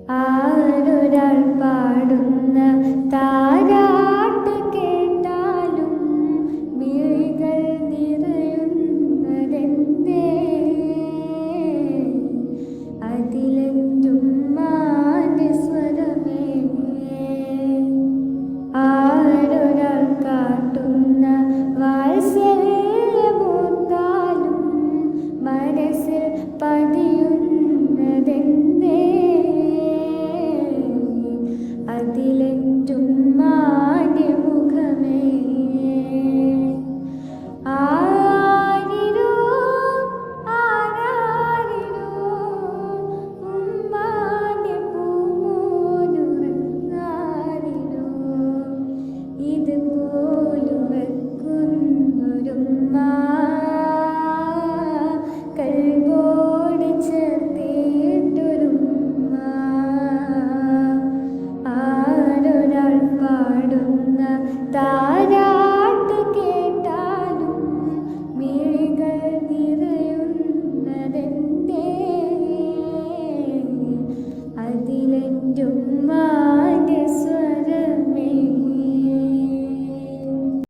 ആരൊരാൾ പാടുന്ന താരാട്ട് കേട്ടാലും മിഴികൾ നിറയുന്നതെന്തേ? അതിലെന്തും മാന്റെ സ്വരമേ. ആരൊരാൾ കാട്ടുന്ന വാത്സല്യമോർത്താലും മനസ്സിൽ പതിയുന്നതെന്തേ? അതിലെന്തും മാന്റെ മുഖമേ. ആരിരോ ആരാരിരോ ഉമ്മാന്റെ പൂമോനുറങ്ങാരിരോ. ഇതുപോലുറക്കുന്നൊരുമ്മ കൽബോട് ചേർത്തിട്ടൊരുമ്മ. ആരൊരാൾ പാടുന്ന താരാട്ട് കേട്ടാലും മിഴികൾ നിറയുന്നതെന്തേ? അതിലെന്തുമ്മ